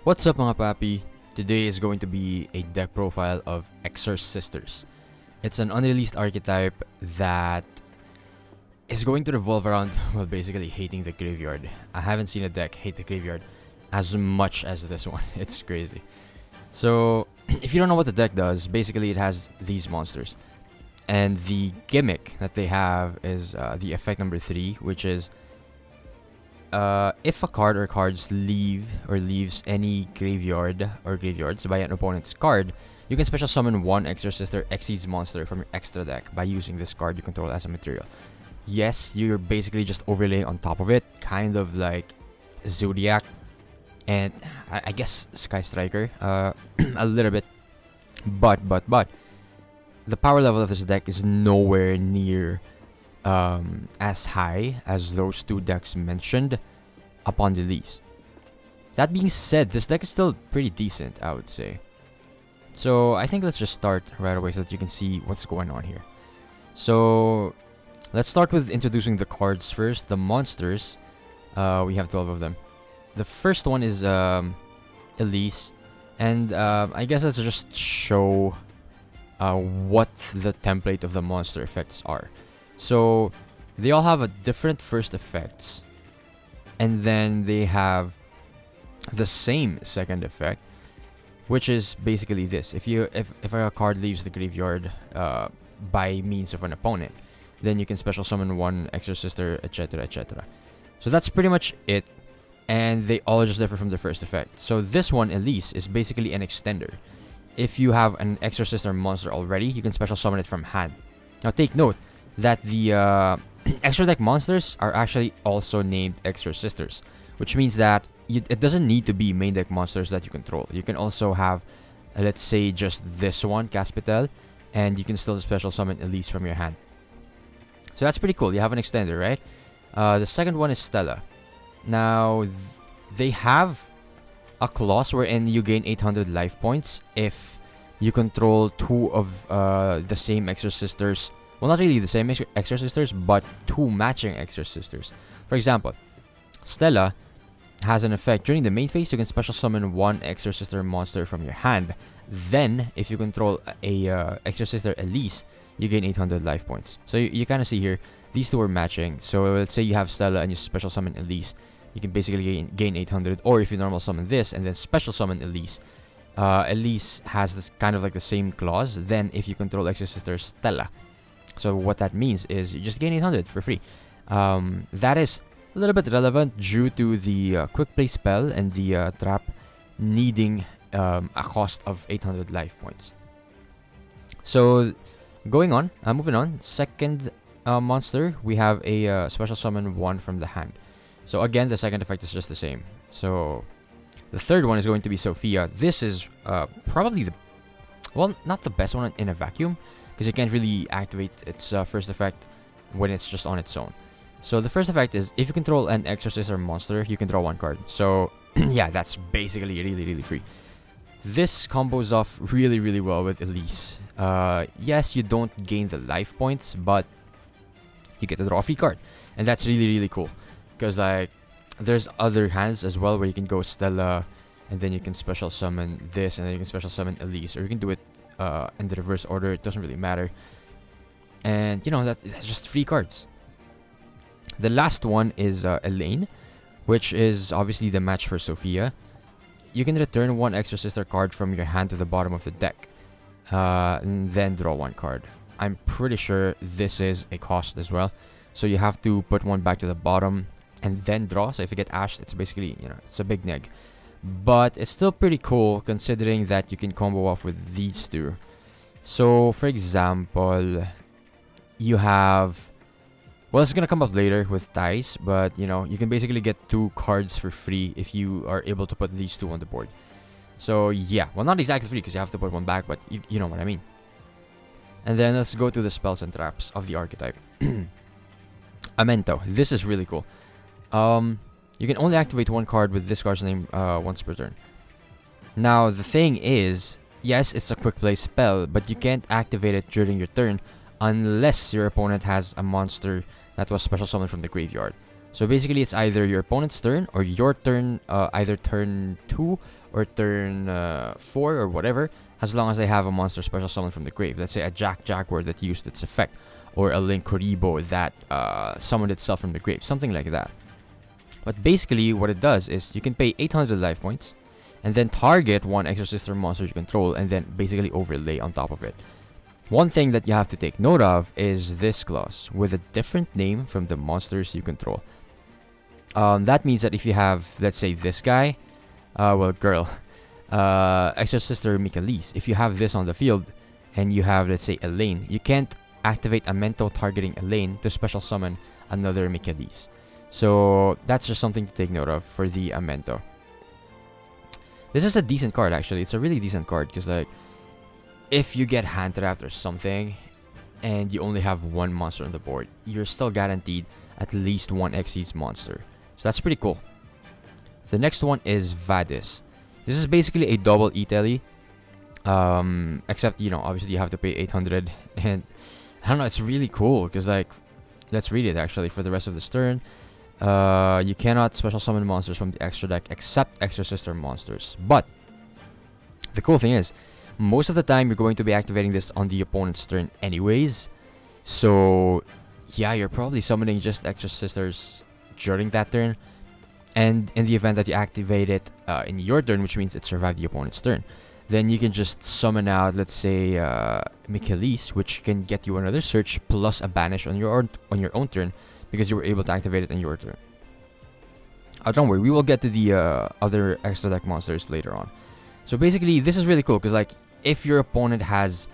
What's up mga papi? Today is going to be a deck profile of Exorsisters. It's an unreleased archetype that is going to revolve around, well, basically hating the graveyard. I haven't seen a deck hate the graveyard as much as this one. It's crazy. So, if you don't know what the deck does, basically it has these monsters. And the gimmick that they have is the effect number 3, which is if a card or cards leaves any graveyard or graveyards by an opponent's card, you can special summon one Exorcister Xyz monster from your extra deck by using this card you control as a material. Yes, you're basically just overlaying on top of it, kind of like Zodiac and I guess Sky Striker, a little bit. But the power level of this deck is nowhere near as high as those two decks mentioned upon release. That being said, this deck is still pretty decent, I would say. So I think let's just start right away so that you can see what's going on here. So let's start with introducing the cards first. The monsters, we have 12 of them. The first one is Elise, and I guess let's just show what the template of the monster effects are. So they all have a different first effects, and then they have the same second effect, which is basically this: if a card leaves the graveyard by means of an opponent, then you can special summon one Exorcister, etc., etc. So that's pretty much it, and they all just differ from the first effect. So this one, Elise, is basically an extender. If you have an Exorcister monster already, you can special summon it from hand. Now take note that the extra deck monsters are actually also named Exorsisters, which means that it doesn't need to be main deck monsters that you control. You can also have, let's say, just this one, Caspitel, and you can still special summon Elise from your hand. So that's pretty cool. You have an extender, right? The second one is Stella. Now, they have a clause wherein you gain 800 life points if you control two of the same Exorcisters. Well, not really the same Exorcisters, but two matching Exorcisters. For example, Stella has an effect. During the main phase, you can special summon one Exorcister monster from your hand. Then, if you control a Exorcister Elise, you gain 800 life points. So you kind of see here, these two are matching. So let's say you have Stella and you special summon Elise, you can basically gain 800. Or if you normal summon this and then special summon Elise, Elise has this kind of like the same clause. Then if you control Exorcister Stella, so what that means is you just gain 800 for free. That is a little bit relevant due to the quick play spell and the trap needing a cost of 800 life points. So going on, moving on. Second monster, we have a special summon one from the hand. So again, the second effect is just the same. So the third one is going to be Sophia. This is probably the, well, not the best one in a vacuum, because you can't really activate its first effect when it's just on its own. So the first effect is, if you control an Exorcister monster, you can draw one card. So yeah, that's basically really free. This combos off really well with Elise. Yes, you don't gain the life points, but you get to draw a free card. And that's really cool, because like there's other hands as well where you can go Stella, and then you can special summon this, and then you can special summon Elise, or you can do it in the reverse order. It doesn't really matter, and you know that's just free cards. The last one is Elaine, which is obviously the match for Sophia. You can return one Exorcister card from your hand to the bottom of the deck, and then draw one card. I'm pretty sure this is a cost as well, so you have to put one back to the bottom and then draw. So if you get ashed, it's basically, you know, it's a big neg. But it's still pretty cool considering that you can combo off with these two. So for example, you have, well, it's gonna come up later with ties, but you know, you can basically get two cards for free if you are able to put these two on the board. So yeah, well, not exactly free because you have to put one back, but you know what I mean. And then let's go to the spells and traps of the archetype. Amento. This is really cool. You can only activate one card with this card's name once per turn. Now, the thing is, yes, it's a quick play spell, but you can't activate it during your turn unless your opponent has a monster that was special summoned from the graveyard. So basically, it's either your opponent's turn or your turn, either turn 2 or turn 4 or whatever, as long as they have a monster special summon from the grave. Let's say a Jaguar that used its effect, or a Link Kuribo that summoned itself from the grave, something like that. But basically, what it does is you can pay 800 life points, and then target one Exorcister monster you control, and then basically overlay on top of it. One thing that you have to take note of is this clause, with a different name from the monsters you control. That means that if you have, let's say, this guy, girl, Exorcister Michaelis, if you have this on the field, and you have, let's say, Elaine, you can't activate a Mento targeting Elaine to special summon another Michaelis. So that's just something to take note of for the Amento. This is a decent card, actually. It's a really decent card, because, like, if you get hand trapped or something, and you only have one monster on the board, you're still guaranteed at least one Xyz monster. So that's pretty cool. The next one is Vadis. This is basically a double E-Tele. Except, you know, obviously you have to pay 800. And, I don't know, it's really cool, because, like, let's read it, actually, for the rest of this turn. You cannot special summon monsters from the extra deck except Exorcister monsters. But the cool thing is, most of the time you're going to be activating this on the opponent's turn anyways. So yeah, you're probably summoning just Exorcisters during that turn. And in the event that you activate it in your turn, which means it survived the opponent's turn, then you can just summon out, let's say, Michaelis, which can get you another search plus a banish on your own turn, because you were able to activate it in your turn. Don't worry, we will get to the other extra deck monsters later on. So basically, this is really cool, because, like, if your opponent has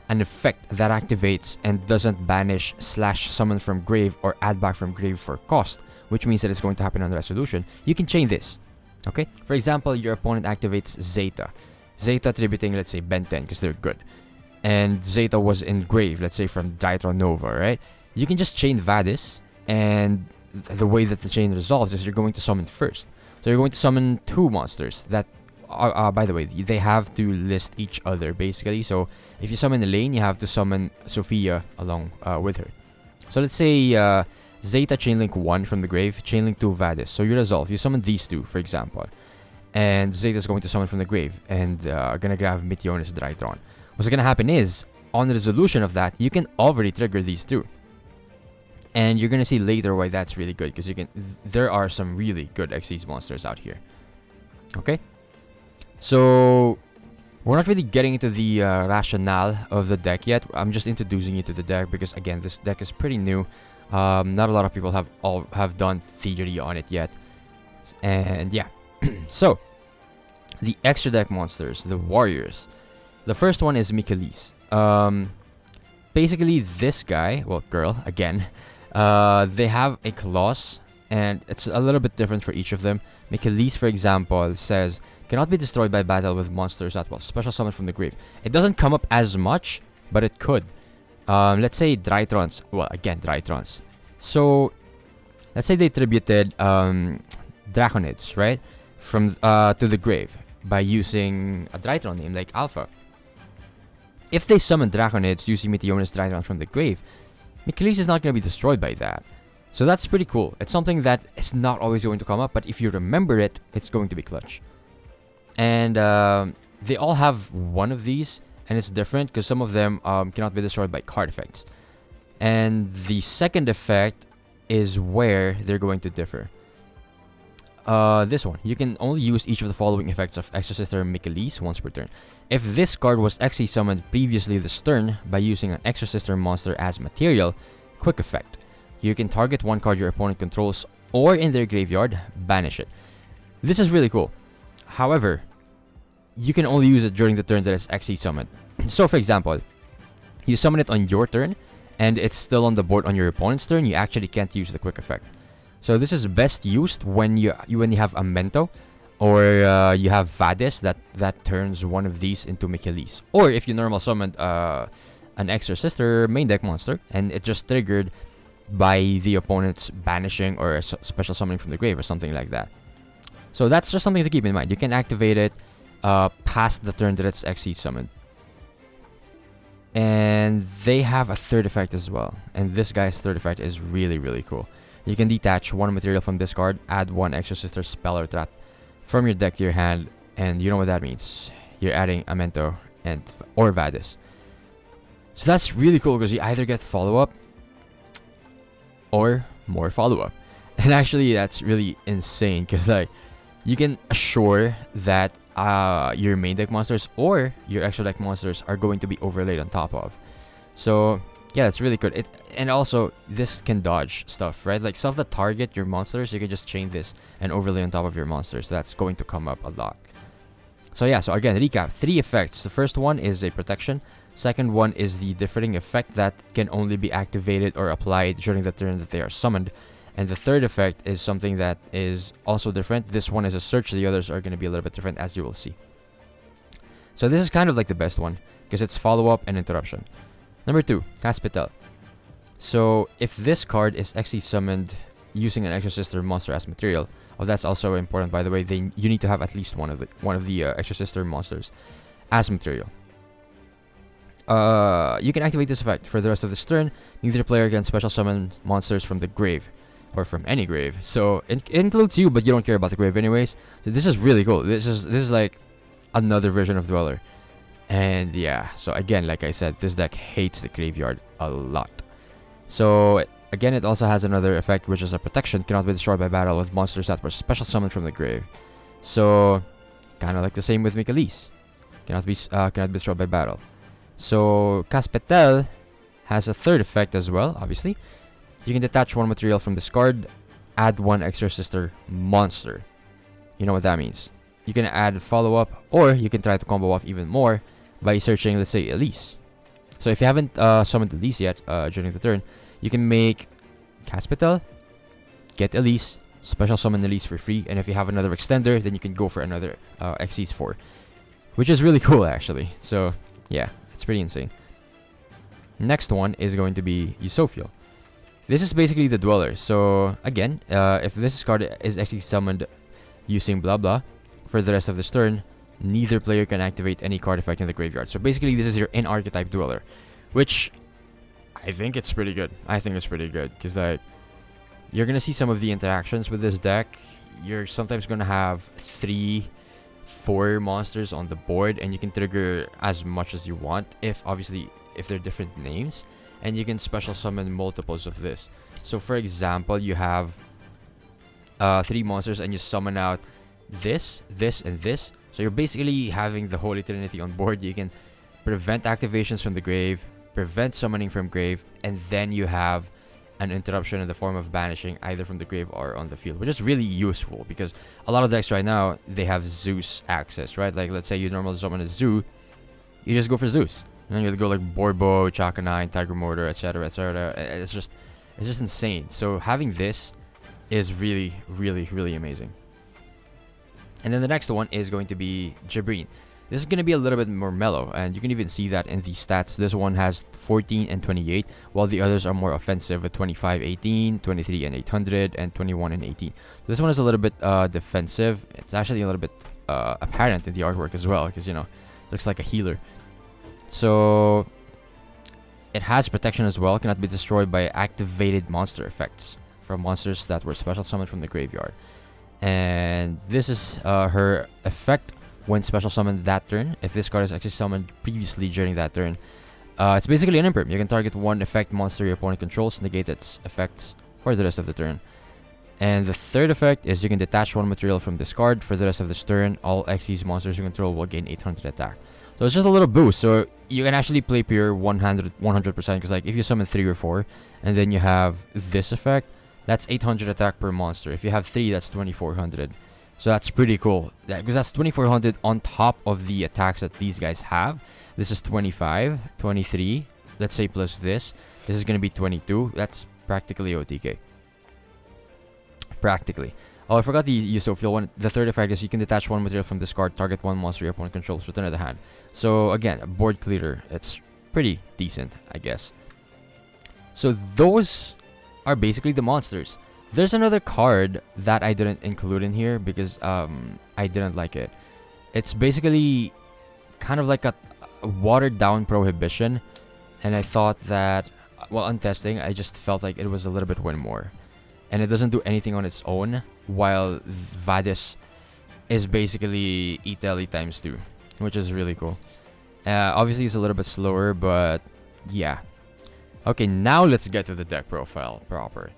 an effect that activates and doesn't banish / summon from grave or add back from grave for cost, which means that it's going to happen on resolution, you can chain this. Okay? For example, your opponent activates Zeta. Zeta tributing, let's say, Ben 10, because they're good. And Zeta was in grave, let's say, from Dytron Nova, right? You can just chain Vadis, and the way that the chain resolves is you're going to summon first. So you're going to summon two monsters that, by the way, they have to list each other, basically. So if you summon Elaine, you have to summon Sophia along with her. So let's say Zeta Chainlink 1 from the grave, Chainlink 2 Vadis. So you resolve, you summon these two, for example. And Zeta is going to summon from the grave, and gonna grab Meteonis Drytron. What's gonna happen is, on the resolution of that, you can already trigger these two. And you're gonna see later why that's really good, because there are some really good Xyz monsters out here. Okay? So we're not really getting into the rationale of the deck yet. I'm just introducing you to the deck, because again, this deck is pretty new. Not a lot of people have done theory on it yet. And yeah. So the extra deck monsters, the warriors. The first one is Michaelis. Basically this guy, well, girl, again, they have a clause, and it's a little bit different for each of them. Michaelis, for example, says, cannot be destroyed by battle with monsters that will special summon from the grave. It doesn't come up as much, but it could. Let's say Drytrons. Well, again, Drytrons. So, let's say they tributed Draconids, right? From to the grave by using a Drytron name like Alpha. If they summon Draconids using Meteonis Drytron from the grave, Michaelis is not going to be destroyed by that. So that's pretty cool. It's something that is not always going to come up, but if you remember it, it's going to be clutch. And they all have one of these, and it's different because some of them cannot be destroyed by card effects. And the second effect is where they're going to differ. This one, you can only use each of the following effects of Exorcister Michaelis once per turn. If this card was Xe summoned previously this turn by using an Exorcister monster as material, quick effect. You can target one card your opponent controls or in their graveyard, banish it. This is really cool. However, you can only use it during the turn that it's Xe summoned. So for example, you summon it on your turn and it's still on the board on your opponent's turn, you actually can't use the quick effect. So this is best used when you have a Mento, or you have Vadis that turns one of these into Michaelis. Or if you normal summoned an Exorcister main deck monster and it just triggered by the opponent's banishing or special summoning from the grave or something like that. So that's just something to keep in mind. You can activate it past the turn that it's Xe summoned. And they have a third effect as well. And this guy's third effect is really, really cool. You can detach one material from this card, add one Exorcister spell or trap from your deck to your hand, And you know what that means. You're adding Amento and or Vadis. So that's really cool because you either get follow-up or more follow-up. And actually that's really insane because like you can assure that your main deck monsters or your extra deck monsters are going to be overlaid on top of. So yeah, it's really good. And also this can dodge stuff, right? Like stuff that target your monsters, you can just chain this and overlay on top of your monsters. So that's going to come up a lot. So yeah, so again, recap. 3 effects. The first one is a protection. Second one is the differing effect that can only be activated or applied during the turn that they are summoned. And the third effect is something that is also different. This one is a search. The others are going to be a little bit different, as you will see. So this is kind of like the best one because it's follow-up and interruption. Number 2, Caspital. So if this card is XC summoned using an Exorcister monster as material, oh, that's also important, by the way. You need to have at least one of the Exorcister monsters as material. You can activate this effect for the rest of this turn. Neither player can special summon monsters from the grave or from any grave. So it includes you, but you don't care about the grave anyways. So this is really cool. This is like another version of Dweller. And yeah, so again, like I said, this deck hates the graveyard a lot. So again, it also has another effect, which is a protection. Cannot be destroyed by battle with monsters that were special summoned from the grave. So kind of like the same with Michaelis. Cannot be destroyed by battle. So Caspetel has a third effect as well, obviously. You can detach 1 material from this card, add 1 Exorcister monster. You know what that means. You can add follow-up, or you can try to combo off even more by searching, let's say, Elise. So if you haven't summoned Elise yet during the turn, you can make Caspetel, get Elise, special summon Elise for free, and if you have another extender, then you can go for another Xyz 4. Which is really cool, actually. So, yeah, it's pretty insane. Next one is going to be Yoooo. This is basically the Dweller. So, again, if this card is actually summoned using blah blah for the rest of this turn, neither player can activate any card effect in the graveyard. So basically, this is your in-archetype Dweller, which I think it's pretty good. I think it's pretty good because like you're gonna see some of the interactions with this deck. You're sometimes gonna have 3, 4 monsters on the board, and you can trigger as much as you want if they're different names, and you can special summon multiples of this. So for example, you have 3 monsters and you summon out this, and this. So you're basically having the Holy Trinity on board. You can prevent activations from the grave, prevent summoning from grave, and then you have an interruption in the form of banishing either from the grave or on the field, which is really useful because a lot of decks right now, they have Zeus access, right? Like let's say you normally summon a Zoo, you just go for Zeus. And then you go like Borbo, Chaka 9, Tiger Mortar, etc, etc. It's just insane. So having this is really, really, really amazing. And then the next one is going to be Jabreen. This is going to be a little bit more mellow, and you can even see that in the stats. This one has 14 and 28, while the others are more offensive with 25, 18, 23 and 800, and 21 and 18. This one is a little bit defensive. It's actually a little bit apparent in the artwork as well, because, you know, looks like a healer. So it has protection as well. Cannot be destroyed by activated monster effects from monsters that were special summoned from the graveyard. And this is her effect when special summoned that turn. If this card is actually summoned previously during that turn, it's basically an imperm. You can target 1 effect monster your opponent controls, negate its effects for the rest of the turn. And the third effect is you can detach 1 material from this card for the rest of this turn. All Xyz monsters you control will gain 800 attack. So it's just a little boost. So you can actually play pure 100% because like if you summon 3 or 4 and then you have this effect, that's 800 attack per monster. If you have 3, that's 2400. So that's pretty cool. Because that's 2400 on top of the attacks that these guys have. This is 25, 23. Let's say plus this. This is going to be 22. That's practically OTK. Practically. Oh, I forgot the Yoooo one. The third effect is you can detach 1 material from this card, target 1 monster your opponent controls, return to the hand. So again, a board clearer. It's pretty decent, I guess. So those are basically the monsters. There's another card that I didn't include in here because I didn't like it. It's basically kind of like a watered down prohibition, and I thought that, well, on testing, I just felt like it was a little bit win more. And it doesn't do anything on its own, while Vadis is basically Italy times 2, which is really cool. Obviously, it's a little bit slower, but yeah. Okay, now let's get to the deck profile proper.